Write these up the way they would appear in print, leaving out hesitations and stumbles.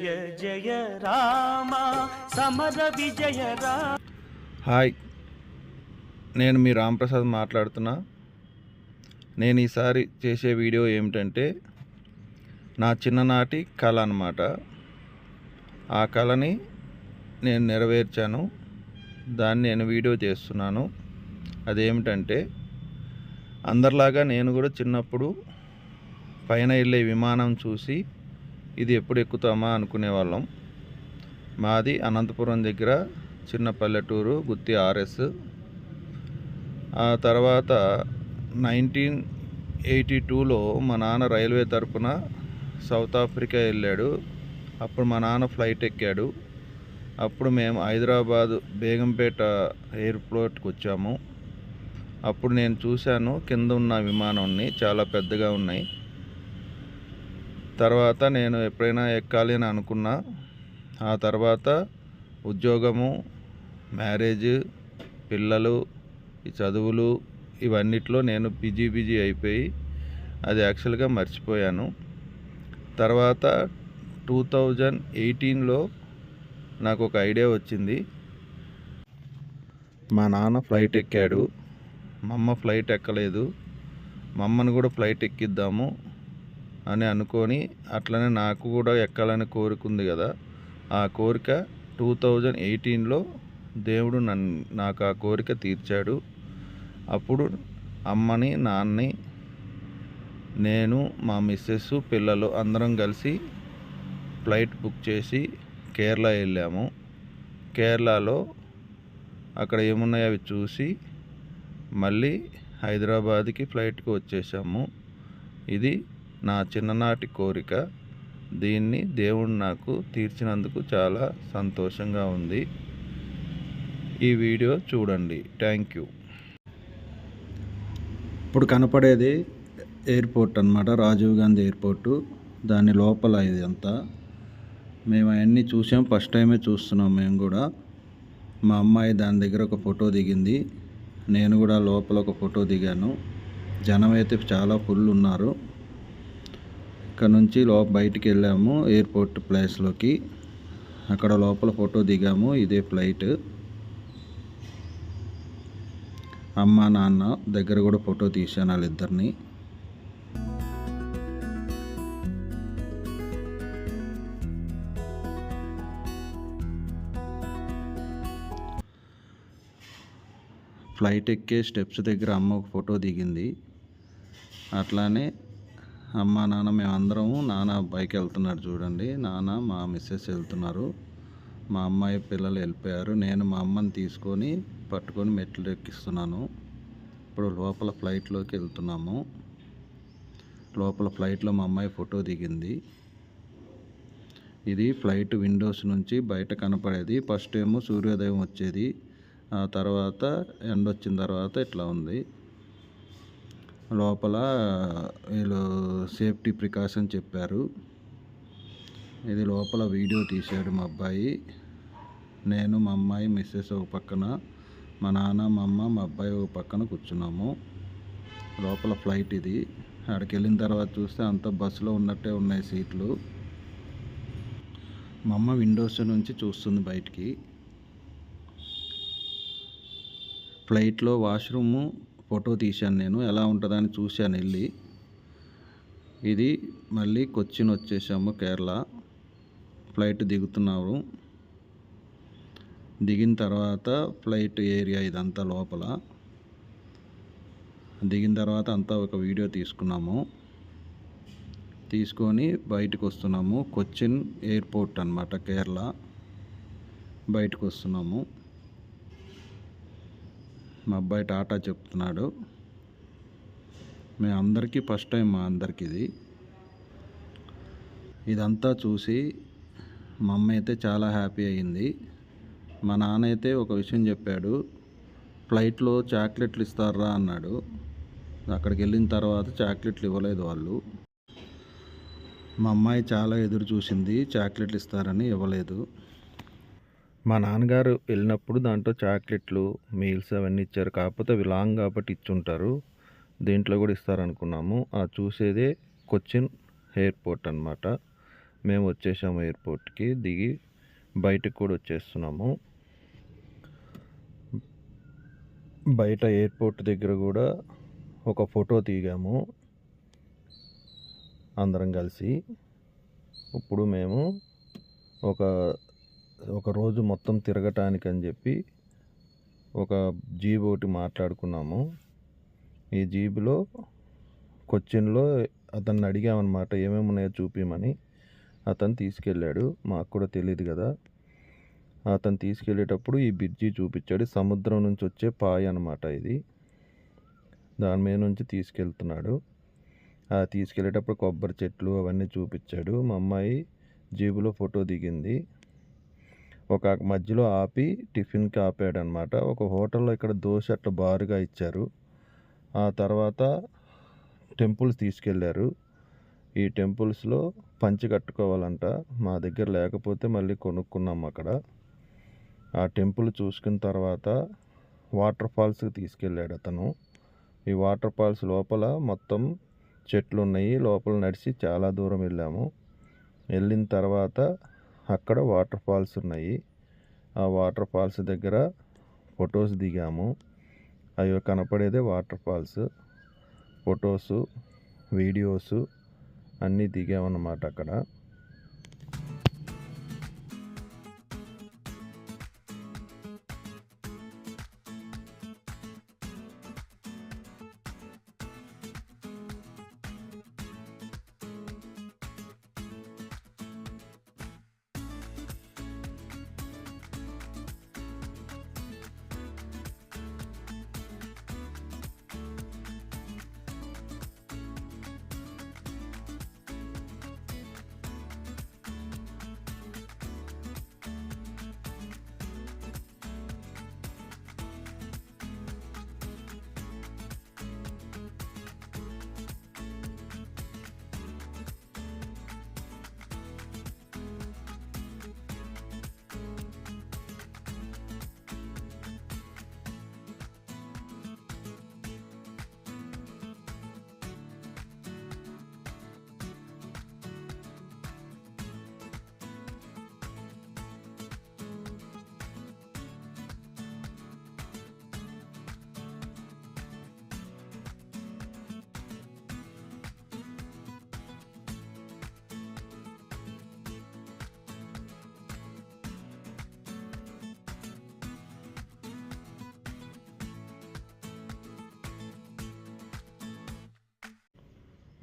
జయ జయ రామ సమర విజయ రామ. హాయ్, నేను మీ రాంప్రసాద్ మాట్లాడుతున్నా. నేను ఈసారి చేసే వీడియో ఏమిటంటే నా చిన్ననాటి కళ అన్నమాట. ఆ కళని నేను నెరవేర్చాను, దాన్ని నేను వీడియో చేస్తున్నాను. అదేమిటంటే అందరిలాగా నేను కూడా చిన్నప్పుడు పైన వెళ్ళే విమానం చూసి ఇది ఎప్పుడు ఎక్కుతామా అనుకునేవాళ్ళం. మాది అనంతపురం దగ్గర చిన్న పల్లెటూరు, గుత్తి ఆర్ఎస్. ఆ తర్వాత 1982లో మా నాన్న రైల్వే తరపున సౌత్ ఆఫ్రికా వెళ్ళాడు. అప్పుడు మా నాన్న ఫ్లైట్ ఎక్కాడు. అప్పుడు మేము హైదరాబాదు బేగంపేట ఎయిర్పోర్ట్కి వచ్చాము. అప్పుడు నేను చూశాను కింద ఉన్న విమానాన్ని, చాలా పెద్దగా ఉన్నాయి. తర్వాత నేను ఎప్పుడైనా ఎక్కాలి అని అనుకున్నా. ఆ తర్వాత ఉద్యోగము, మ్యారేజ్, పిల్లలు, ఈ చదువులు, ఇవన్నిట్లో నేను బిజీ అయిపోయి అది యాక్చువల్గా మర్చిపోయాను. తర్వాత 2018లో నాకు ఒక ఐడియా వచ్చింది. మా నాన్న ఫ్లైట్ ఎక్కాడు, మా అమ్మ ఫ్లైట్ ఎక్కలేదు. మా అమ్మను కూడా ఫ్లైట్ ఎక్కిద్దాము అని అనుకొని, అట్లనే నాకు కూడా ఎక్కాలని కోరిక ఉంది కదా, ఆ కోరిక 2018లో దేవుడు నాకు ఆ కోరిక తీర్చాడు. అప్పుడు అమ్మని, నాన్నని, నేను, మా మిస్సెస్, పిల్లలు అందరం కలిసి ఫ్లైట్ బుక్ చేసి కేరళ వెళ్ళాము. కేరళలో అక్కడ ఏమున్నాయో అవి చూసి మళ్ళీ హైదరాబాద్కి ఫ్లైట్కి వచ్చేసాము. ఇది నా చిన్ననాటి కోరిక. దీన్ని దేవుడు నాకు తీర్చినందుకు చాలా సంతోషంగా ఉంది. ఈ వీడియో చూడండి. Thank you. ఇప్పుడు కనపడేది ఎయిర్పోర్ట్ అన్నమాట, రాజీవ్ గాంధీ ఎయిర్పోర్టు. దాని లోపల ఇది అంతా మేము అవన్నీ చూసాం, ఫస్ట్ టైమే చూస్తున్నాం మేము కూడా. మా అమ్మాయి దాని దగ్గర ఒక ఫోటో దిగింది, నేను కూడా లోపల ఒక ఫోటో దిగాను. జనం అయితే చాలా ఫుల్ ఉన్నారు. ఇక్కడ నుంచి బయటికి వెళ్ళాము ఎయిర్పోర్ట్ ప్లేస్లోకి. అక్కడ లోపల ఫోటో దిగాము. ఇదే ఫ్లైట్. అమ్మ, నాన్న దగ్గర కూడా ఫోటో తీశాను వాళ్ళిద్దరిని. ఫ్లైట్ ఎక్కే స్టెప్స్ దగ్గర అమ్మ ఒక ఫోటో దిగింది. అట్లానే అమ్మ, నాన్న మేమందరము, నాన్న బైక్ వెళ్తున్నాడు చూడండి, నాన్న, మా మిస్సెస్ వెళ్తున్నారు, మా అమ్మాయి పిల్లలు వెళ్ళిపోయారు. నేను మా అమ్మని తీసుకొని పట్టుకొని మెట్లు ఎక్కిస్తున్నాను. ఇప్పుడు లోపల ఫ్లైట్లోకి వెళ్తున్నాము. లోపల ఫ్లైట్లో మా అమ్మాయి ఫోటో దిగింది. ఇది ఫ్లైట్ విండోస్ నుంచి బయట కనపడేది. ఫస్ట్ ఏమో సూర్యోదయం వచ్చేది, ఆ తర్వాత ఎండ వచ్చిన తర్వాత ఇట్లా ఉంది. లోపల వీళ్ళు సేఫ్టీ ప్రికాషన్ చెప్పారు. ఇది లోపల వీడియో తీశాడు మా అబ్బాయి. నేను, మా అమ్మాయి, మిస్సెస్ ఒక పక్కన, మా నాన్న, మా అమ్మ, మా అబ్బాయి ఒక పక్కన కూర్చున్నాము. లోపల ఫ్లైట్ ఇది. అక్కడికి వెళ్ళిన తర్వాత చూస్తే అంత బస్సులో ఉన్నట్టే ఉన్నాయి సీట్లు. మా అమ్మ విండోస్ నుంచి చూస్తుంది బయటికి. ఫ్లైట్లో వాష్రూము ఫోటో తీశాను నేను, ఎలా ఉంటుందని చూశాను వెళ్ళి. ఇది మళ్ళీ కొచ్చిన్ వచ్చేసాము, కేరళ. ఫ్లైట్ దిగుతున్నాము. దిగిన తర్వాత ఫ్లైట్ ఏరియా ఇదంతా లోపల. దిగిన తర్వాత అంతా ఒక వీడియో తీసుకున్నాము. తీసుకొని బయటకు వస్తున్నాము. కొచ్చిన్ ఎయిర్పోర్ట్ అన్నమాట, కేరళ. బయటకు వస్తున్నాము. మా అబ్బాయి టాటా చెప్తున్నాడు. మేము అందరికీ ఫస్ట్ టైం, మా అందరికీ ఇదంతా చూసి మా అమ్మ అయితే చాలా హ్యాపీ అయ్యింది. మా నాన్న అయితే ఒక విషయం చెప్పాడు, ఫ్లైట్లో చాక్లెట్లు ఇస్తారా అన్నాడు. అక్కడికి వెళ్ళిన తర్వాత చాక్లెట్లు ఇవ్వలేదు వాళ్ళు. మా అమ్మాయి చాలా ఎదురు చూసింది, చాక్లెట్లు ఇస్తారని, ఇవ్వలేదు. మా నాన్నగారు వెళ్ళినప్పుడు దాంట్లో చాక్లెట్లు, మీల్స్ అవన్నీ ఇచ్చారు. కాకపోతే అవి లాంగ్ కాబట్టి ఇచ్చుంటారు. దీంట్లో కూడా ఇస్తారనుకున్నాము. ఆ చూసేదే కొచ్చిన్ ఎయిర్పోర్ట్ అన్నమాట. మేము వచ్చేసాము ఎయిర్పోర్ట్కి, దిగి బయటకు కూడా వచ్చేస్తున్నాము. బయట ఎయిర్పోర్ట్ దగ్గర కూడా ఒక ఫోటో దిగాము అందరం కలిసి. ఇప్పుడు మేము ఒక రోజు మొత్తం తిరగటానికి అని చెప్పి ఒక జీప్ ఒకటి మాట్లాడుకున్నాము. ఈ జీబులో కొచ్చిన్లో అతన్ని అడిగామన్నమాట, ఏమేమి ఉన్నాయో చూపించమని. అతను తీసుకెళ్ళాడు, మాకు కూడా తెలియదు కదా. అతను తీసుకెళ్ళేటప్పుడు ఈ బ్రిడ్జి చూపించాడు. సముద్రం నుంచి వచ్చే పాయ అన్నమాట ఇది. దాని మీద నుంచి తీసుకెళ్తున్నాడు. తీసుకెళ్ళేటప్పుడు కొబ్బరి చెట్లు అవన్నీ చూపించాడు. మా అమ్మాయి జీబులో ఫోటో దిగింది. ఒక మధ్యలో ఆపి టిఫిన్కి ఆపాడు అనమాట. ఒక హోటల్లో ఇక్కడ దోశ అట్లా బారుగా ఇచ్చారు. ఆ తర్వాత టెంపుల్స్ తీసుకెళ్ళారు. ఈ టెంపుల్స్లో పంచి కట్టుకోవాలంట, మా దగ్గర లేకపోతే మళ్ళీ కొనుక్కున్నాం అక్కడ. ఆ టెంపుల్ చూసుకున్న తర్వాత వాటర్ ఫాల్స్కి తీసుకెళ్ళాడు అతను. ఈ వాటర్ ఫాల్స్ లోపల మొత్తం చెట్లు ఉన్నాయి. లోపల నడిచి చాలా దూరం వెళ్ళాము. వెళ్ళిన తర్వాత అక్కడ వాటర్ ఫాల్స్ ఉన్నాయి. ఆ వాటర్ ఫాల్స్ దగ్గర ఫొటోస్ దిగాము. అవి కనపడేదే వాటర్ ఫాల్స్. ఫొటోసు, వీడియోసు అన్నీ దిగామన్నమాట అక్కడ.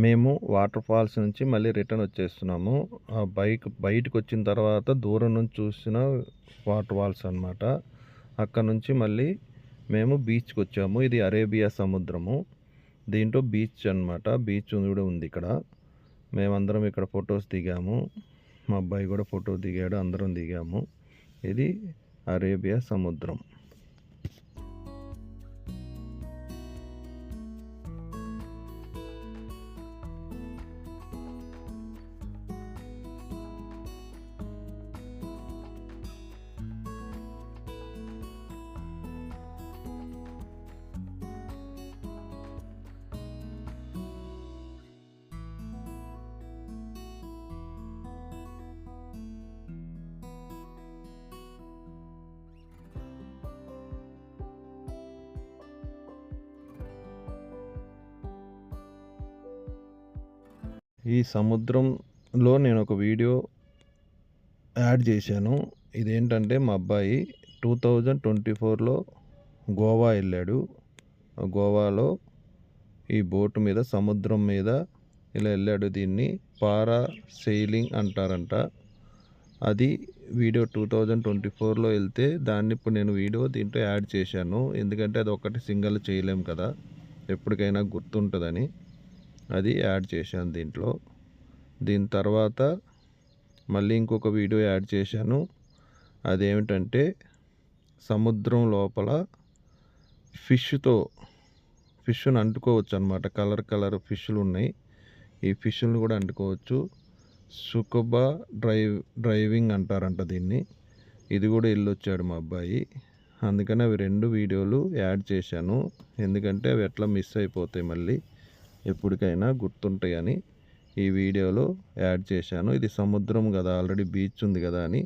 మేము వాటర్ ఫాల్స్ నుంచి మళ్ళీ రిటర్న్ వచ్చేస్తున్నాము. ఆ బయటకు వచ్చిన తర్వాత దూరం నుంచి చూసిన వాటర్ ఫాల్స్ అన్నమాట. అక్కడ నుంచి మళ్ళీ మేము బీచ్కి వచ్చాము. ఇది అరేబియా సముద్రము. దీంట్లో బీచ్ అన్నమాట. బీచ్ కూడా ఉంది ఇక్కడ. మేమందరం ఇక్కడ ఫొటోస్ దిగాము. మా అబ్బాయి కూడా ఫోటో దిగాడు, అందరం దిగాము. ఇది అరేబియా సముద్రం. ఈ సముద్రంలో నేను ఒక వీడియో యాడ్ చేశాను. ఇదేంటంటే మా అబ్బాయి 2024లో గోవా వెళ్ళాడు. గోవాలో ఈ బోటు మీద సముద్రం మీద ఇలా వెళ్ళాడు. దీన్ని పారా సెయిలింగ్ అంటారంట. అది వీడియో 2024లో వెళ్తే దాన్ని ఇప్పుడు నేను వీడియో దీంట్లో యాడ్ చేశాను. ఎందుకంటే అది ఒకటి సింగల్ చేయలేం కదా, ఎప్పటికైనా గుర్తుంటుందని అది యాడ్ చేశాను దీంట్లో. దీని తర్వాత మళ్ళీ ఇంకొక వీడియో యాడ్ చేశాను. అదేమిటంటే సముద్రం లోపల ఫిష్ను అంటుకోవచ్చు అన్నమాట. కలర్ ఫిష్లు ఉన్నాయి. ఈ ఫిష్లను కూడా అంటుకోవచ్చు. స్కూబా డ్రైవింగ్ అంటారంట దీన్ని. ఇది కూడా వెళ్ళొచ్చాడు మా అబ్బాయి. అందుకని అవి 2 వీడియోలు యాడ్ చేశాను. ఎందుకంటే అవి ఎట్లా మిస్ అయిపోతాయి, మళ్ళీ ఎప్పటికైనా గుర్తుంటాయని ఈ వీడియోలో యాడ్ చేశాను. ఇది సముద్రం కదా, ఆల్రెడీ బీచ్ ఉంది కదా అని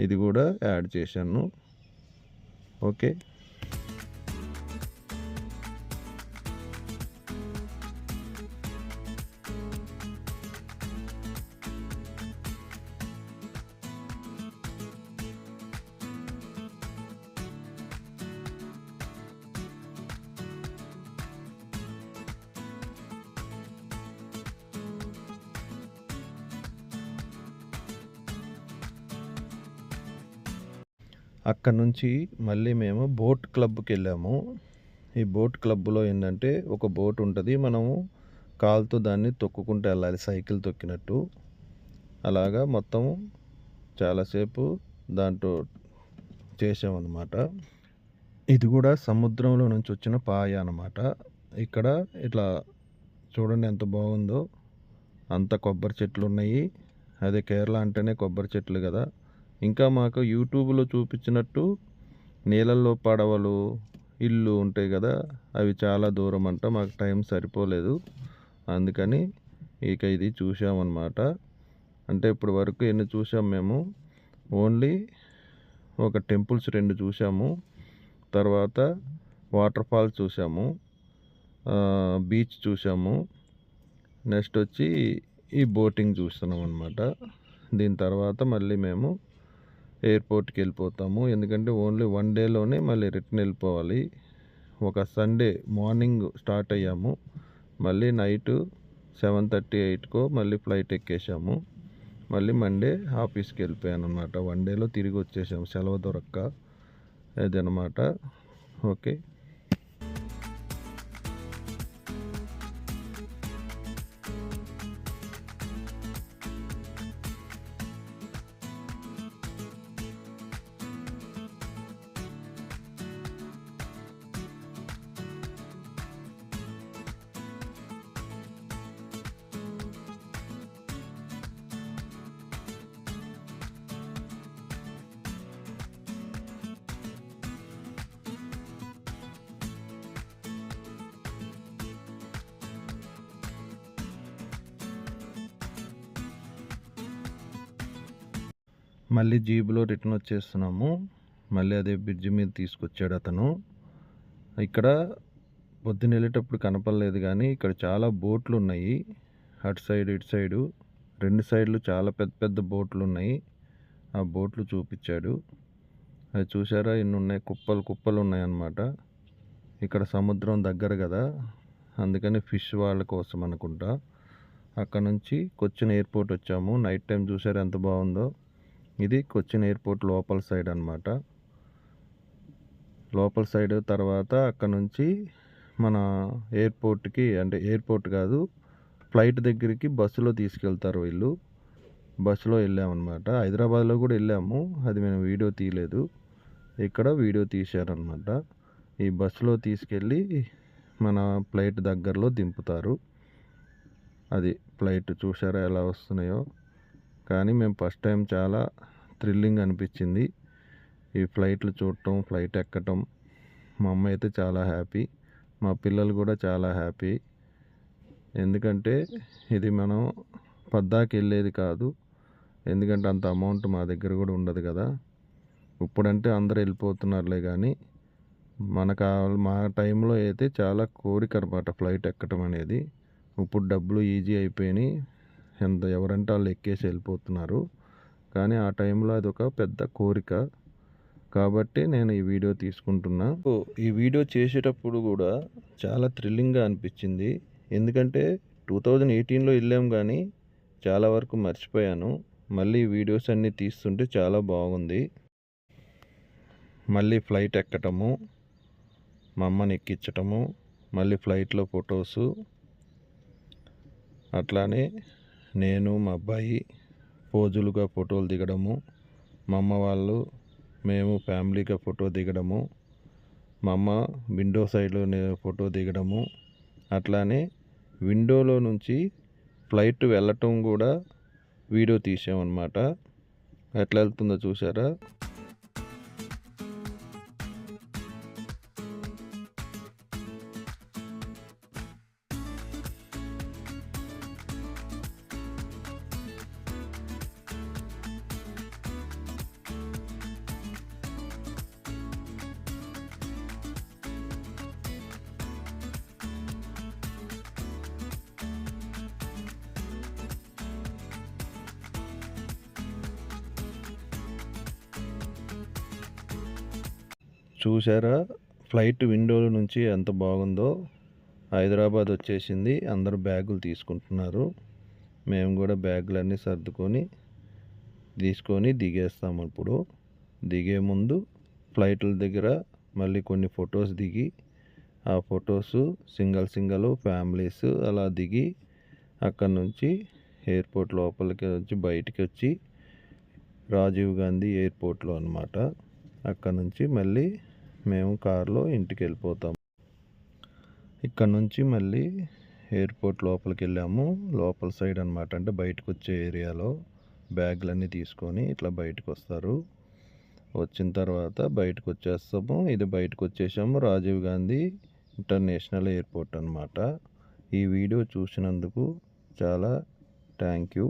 ఇది కూడా యాడ్ చేశాను. ఓకే. అక్కడ నుంచి మళ్ళీ మేము బోట్ క్లబ్కి వెళ్ళాము. ఈ బోట్ క్లబ్లో ఏంటంటే ఒక బోట్ ఉంటుంది, మనము కాలుతో దాన్ని తొక్కుకుంటూ వెళ్ళాలి, సైకిల్ తొక్కినట్టు. అలాగా మొత్తం చాలాసేపు దాంట్లో చేసామన్నమాట. ఇది కూడా సముద్రంలో నుంచి వచ్చిన పాయ అన్నమాట. ఇక్కడ ఇట్లా చూడండి ఎంత బాగుందో, అంత కొబ్బరి చెట్లు ఉన్నాయి. అదే కేరళ అంటేనే కొబ్బరి చెట్లు కదా. ఇంకా మాకు యూట్యూబ్లో చూపించినట్టు నీళ్ళల్లో పడవలు, ఇల్లు ఉంటాయి కదా, అవి చాలా దూరం అంట. మాకు టైం సరిపోలేదు, అందుకని ఇక ఇది చూసామన్నమాట. అంటే ఇప్పుడు వరకు ఎన్ని చూసాం మేము, ఓన్లీ ఒక టెంపుల్స్ 2 చూసాము, తర్వాత వాటర్ ఫాల్స్ చూసాము, బీచ్ చూసాము, నెక్స్ట్ వచ్చి ఈ బోటింగ్ చూస్తున్నాం అన్నమాట. దీని తర్వాత మళ్ళీ మేము ఎయిర్పోర్ట్కి వెళ్ళిపోతాము, ఎందుకంటే ఓన్లీ 1 డేలోనే మళ్ళీ రిటర్న్ వెళ్ళిపోవాలి. ఒక సండే మార్నింగ్ స్టార్ట్ అయ్యాము, మళ్ళీ నైట్ 7:30-8కో మళ్ళీ ఫ్లైట్ ఎక్కేసాము. మళ్ళీ మండే ఆఫీస్కి వెళ్ళిపోయాను అనమాట. 1 డేలో తిరిగి వచ్చేసాము, సెలవు దొరక్క. అదనమాట. ఓకే. మళ్ళీ జీబులో రిటర్న్ వచ్చేస్తున్నాము. మళ్ళీ అదే బ్రిడ్జి మీద తీసుకొచ్చాడు అతను. ఇక్కడ పొద్దున వెళ్ళేటప్పుడు కనపడలేదు, కానీ ఇక్కడ చాలా బోట్లు ఉన్నాయి, అటు సైడ్ ఇటు సైడు 2 సైడ్లు చాలా పెద్ద పెద్ద బోట్లు ఉన్నాయి. ఆ బోట్లు చూపించాడు. అది చూసారా, ఇన్ని ఉన్నాయి, కుప్పలు కుప్పలు ఉన్నాయి అన్నమాట. ఇక్కడ సముద్రం దగ్గర కదా, అందుకని ఫిష్ వాళ్ళ కోసం అనుకుంటా. అక్కడ నుంచి కొచ్చిన్ ఎయిర్పోర్ట్ వచ్చాము. నైట్ టైం చూసారా ఎంత బాగుందో. ఇది కొచ్చిన్ ఎయిర్పోర్ట్ లోపల సైడ్ అన్నమాట. లోపల సైడ్ తర్వాత అక్కడ నుంచి మన ఎయిర్పోర్ట్కి, అంటే ఎయిర్పోర్ట్ కాదు, ఫ్లైట్ దగ్గరికి బస్సులో తీసుకెళ్తారు వీళ్ళు. బస్సులో వెళ్ళామన్నమాట. హైదరాబాద్లో కూడా వెళ్ళాము, అది మేము వీడియో తీయలేదు, ఇక్కడ వీడియో తీశారనమాట. ఈ బస్సులో తీసుకెళ్ళి మన ఫ్లైట్ దగ్గరలో దింపుతారు. అది ఫ్లైట్ చూసారా ఎలా వస్తున్నాయో. కానీ మేము ఫస్ట్ టైం చాలా థ్రిల్లింగ్ అనిపించింది ఈ ఫ్లైట్లు చూడటం, ఫ్లైట్ ఎక్కటం. మా అమ్మ అయితే చాలా హ్యాపీ, మా పిల్లలు కూడా చాలా హ్యాపీ. ఎందుకంటే ఇది మనం పద్దాకి వెళ్ళేది కాదు, ఎందుకంటే అంత అమౌంట్ మా దగ్గర కూడా ఉండదు కదా. ఇప్పుడంటే అందరూ వెళ్ళిపోతున్నారులే, కానీ మా టైంలో అయితే చాలా కోరిక అనమాట ఫ్లైట్ ఎక్కటం అనేది. ఇప్పుడు డబ్బులు ఈజీ అయిపోయినాయి, ఎవరంటే వాళ్ళు ఎక్కేసి వెళ్ళిపోతున్నారు, కానీ ఆ టైంలో అది ఒక పెద్ద కోరిక. కాబట్టి నేను ఈ వీడియో తీసుకుంటున్నా. ఈ వీడియో చేసేటప్పుడు కూడా చాలా థ్రిల్లింగ్గా అనిపించింది, ఎందుకంటే 2018లో వెళ్ళాం, కానీ చాలా వరకు మర్చిపోయాను. మళ్ళీ వీడియోస్ అన్నీ తీస్తుంటే చాలా బాగుంది. మళ్ళీ ఫ్లైట్ ఎక్కటము, మా అమ్మని ఎక్కించటము, మళ్ళీ ఫ్లైట్లో ఫొటోసు, అట్లానే నేను మా అబ్బాయి పోజులుగా ఫోటోలు దిగడము, మా అమ్మ వాళ్ళు మేము ఫ్యామిలీగా ఫోటో దిగడము, మా అమ్మ విండో సైడ్లో ఫోటో దిగడము, అట్లానే విండోలో నుంచి ఫ్లైట్ వెళ్ళటం కూడా వీడియో తీసామన్నమాట. ఎట్లా వెళ్తుందో చూసారా. చూసారా ఫ్లైట్ విండోల నుంచి ఎంత బాగుందో. హైదరాబాద్ వచ్చేసింది, అందరూ బ్యాగులు తీసుకుంటున్నారు. మేము కూడా బ్యాగులన్నీ సర్దుకొని తీసుకొని దిగేస్తాము. ఇప్పుడు దిగే ముందు ఫ్లైట్ల దగ్గర మళ్ళీ కొన్ని ఫొటోస్ దిగి, ఆ ఫొటోస్ సింగల్ ఫ్యామిలీస్ అలా దిగి అక్కడ నుంచి ఎయిర్పోర్ట్ లోపలికి వచ్చి బయటికి వచ్చి రాజీవ్ గాంధీ ఎయిర్పోర్ట్లో అన్నమాట. అక్కడ నుంచి మళ్ళీ మేము కారులో ఇంటికి వెళ్ళిపోతాము. ఇక్కడ నుంచి మళ్ళీ ఎయిర్పోర్ట్ లోపలికి వెళ్ళాము. లోపల సైడ్ అన్నమాట, అంటే బయటకు వచ్చే ఏరియాలో బ్యాగులన్నీ తీసుకొని ఇట్లా బయటకు వస్తారు. వచ్చిన తర్వాత బయటకు వచ్చేస్తాము. ఇది బయటకు వచ్చేసాము, రాజీవ్ గాంధీ ఇంటర్నేషనల్ ఎయిర్పోర్ట్ అన్నమాట. ఈ వీడియో చూసినందుకు చాలా థ్యాంక్ యూ.